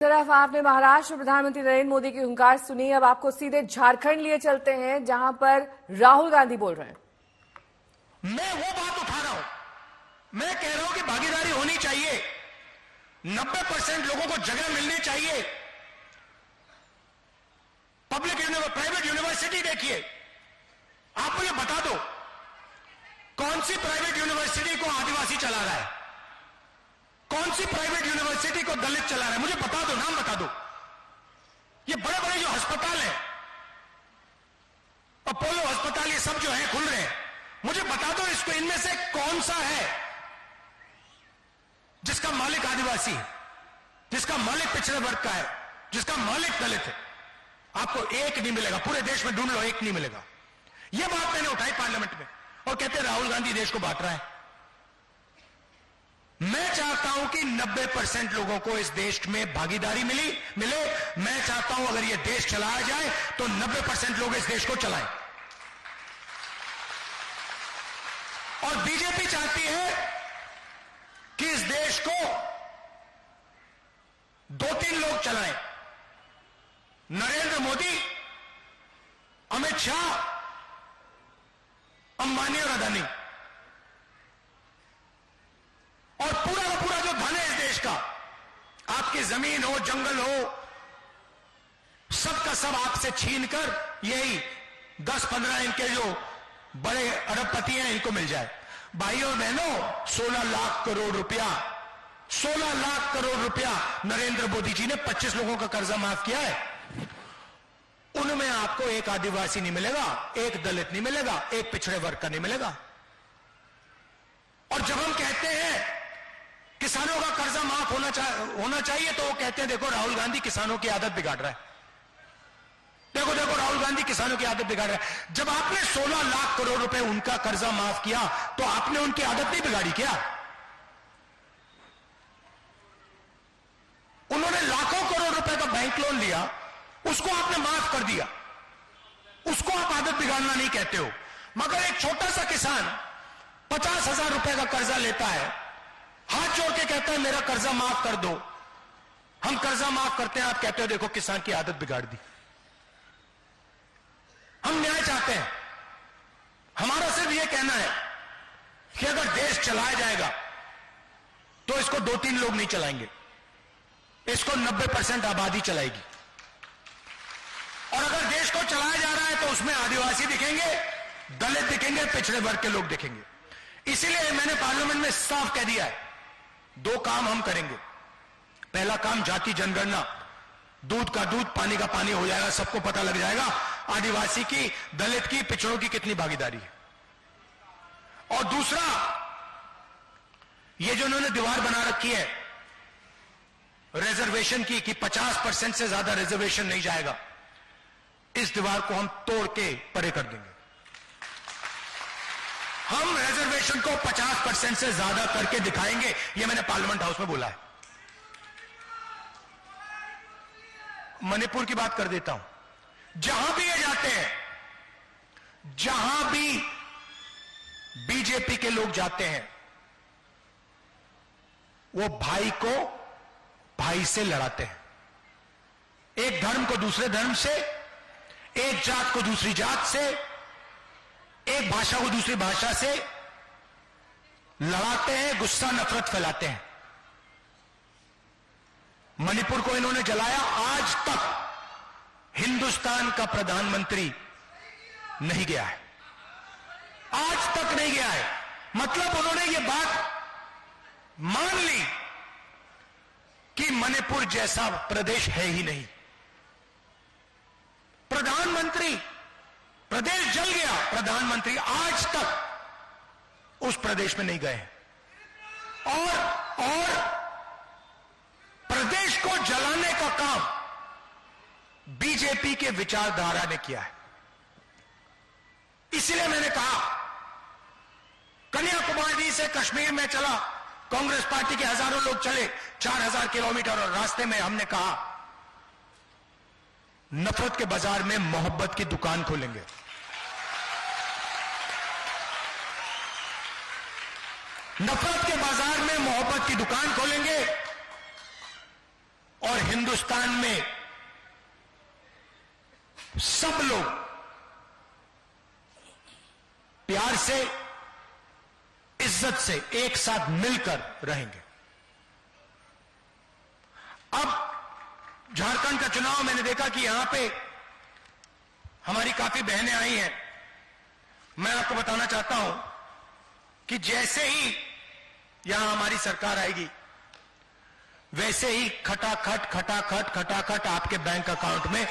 तरफ आपने महाराष्ट्र प्रधानमंत्री नरेंद्र मोदी की हुंकार सुनी। अब आपको सीधे झारखंड लिए चलते हैं, जहां पर राहुल गांधी बोल रहे हैं। मैं वो बात उठा रहा हूं, मैं कह रहा हूं कि भागीदारी होनी चाहिए, 90% लोगों को जगह मिलनी चाहिए। प्राइवेट यूनिवर्सिटी देखिए, आप मुझे बता दो कौन सी प्राइवेट यूनिवर्सिटी को आदिवासी चला रहा है, कौन सी प्राइवेट यूनिवर्सिटी को दलित चला रहा है, मुझे बता दो, नाम बता दो। ये बड़े बड़े जो अस्पताल हैं, अपोलो अस्पताल, ये सब जो है खुल रहे हैं, मुझे बता दो इसको इनमें से कौन सा है जिसका मालिक आदिवासी है, जिसका मालिक पिछड़े वर्ग का है, जिसका मालिक दलित है। आपको एक नहीं मिलेगा, पूरे देश में ढूंढ लो, एक नहीं मिलेगा। यह बात मैंने उठाई पार्लियामेंट में और कहते हैं राहुल गांधी देश को बांट रहा है। मैं चाहता हूं कि 90% लोगों को इस देश में भागीदारी मिले। मैं चाहता हूं अगर यह देश चलाया जाए तो 90% लोग इस देश को चलाएं। और बीजेपी चाहती है कि इस देश को 2-3 लोग चलाएं, नरेंद्र मोदी, अमित शाह, अंबानी और अदानी। और पूरा का पूरा जो धन है इस देश का, आपकी जमीन हो, जंगल हो, सबका सब आपसे छीनकर यही 10-15 इनके जो बड़े अरबपति हैं इनको मिल जाए। भाइयों और बहनों, 16 लाख करोड़ रुपया, 16 लाख करोड़ रुपया नरेंद्र मोदी जी ने 25 लोगों का कर्जा माफ किया है। उनमें आपको एक आदिवासी नहीं मिलेगा, एक दलित नहीं मिलेगा, एक पिछड़े वर्ग का नहीं मिलेगा। और जब हम कहते हैं किसानों का कर्जा माफ होना चाहिए, तो वो कहते हैं देखो राहुल गांधी किसानों की आदत बिगाड़ रहा है, देखो राहुल गांधी किसानों की आदत बिगाड़ रहा है। जब आपने 16 लाख करोड़ रुपए उनका कर्जा माफ किया तो आपने उनकी आदत नहीं बिगाड़ी क्या? उन्होंने लाखों करोड़ रुपए का बैंक लोन लिया, उसको आपने माफ कर दिया, उसको आप आदत बिगाड़ना नहीं कहते हो। मगर एक छोटा सा किसान 50,000 रुपए का कर्जा लेता है, हाथ जोड़ के कहता है मेरा कर्जा माफ कर दो, हम कर्जा माफ करते हैं, आप कहते हो देखो किसान की आदत बिगाड़ दी। हम न्याय चाहते हैं, हमारा सिर्फ यह कहना है कि अगर देश चलाया जाएगा तो इसको 2-3 लोग नहीं चलाएंगे, इसको 90% आबादी चलाएगी। और अगर देश को चलाया जा रहा है तो उसमें आदिवासी दिखेंगे, दलित दिखेंगे, पिछड़े वर्ग के लोग दिखेंगे। इसीलिए मैंने पार्लियामेंट में साफ कह दिया है, 2 काम हम करेंगे। पहला काम जाति जनगणना, दूध का दूध पानी का पानी हो जाएगा, सबको पता लग जाएगा आदिवासी की, दलित की, पिछड़ों की कितनी भागीदारी है। और दूसरा, ये जो उन्होंने दीवार बना रखी है रिजर्वेशन की कि 50% से ज्यादा रिजर्वेशन नहीं जाएगा, इस दीवार को हम तोड़ के परे कर देंगे। हम रिजर्वेशन को 50% से ज्यादा करके दिखाएंगे, यह मैंने पार्लियामेंट हाउस में बोला है। मणिपुर की बात कर देता हूं, जहां भी ये जाते हैं, जहां भी बीजेपी के लोग जाते हैं, वो भाई को भाई से लड़ाते हैं, एक धर्म को दूसरे धर्म से, एक जात को दूसरी जात से, एक भाषा को दूसरी भाषा से लड़ाते हैं, गुस्सा नफरत फैलाते हैं। मणिपुर को इन्होंने जलाया, आज तक हिंदुस्तान का प्रधानमंत्री नहीं गया है, आज तक नहीं गया है। मतलब उन्होंने ये बात मान ली कि मणिपुर जैसा प्रदेश है ही नहीं। प्रधानमंत्री, प्रदेश जल गया, प्रधानमंत्री आज तक उस प्रदेश में नहीं गए। और प्रदेश को जलाने का काम बीजेपी के विचारधारा ने किया है। इसलिए मैंने कहा, कन्याकुमारी से कश्मीर में चला, कांग्रेस पार्टी के हजारों लोग चले 4000 किलोमीटर, और रास्ते में हमने कहा नफरत के बाजार में मोहब्बत की दुकान खोलेंगे। नफरत के बाजार में मोहब्बत की दुकान खोलेंगे। और हिंदुस्तान में सब लोग प्यार से, इज्जत से एक साथ मिलकर रहेंगे। अब झारखंड का चुनाव मैंने देखा कि यहां पे हमारी काफी बहनें आई हैं। मैं आपको बताना चाहता हूं कि जैसे ही यहां हमारी सरकार आएगी, वैसे ही खटाखट खटाखट खटाखट आपके बैंक अकाउंट में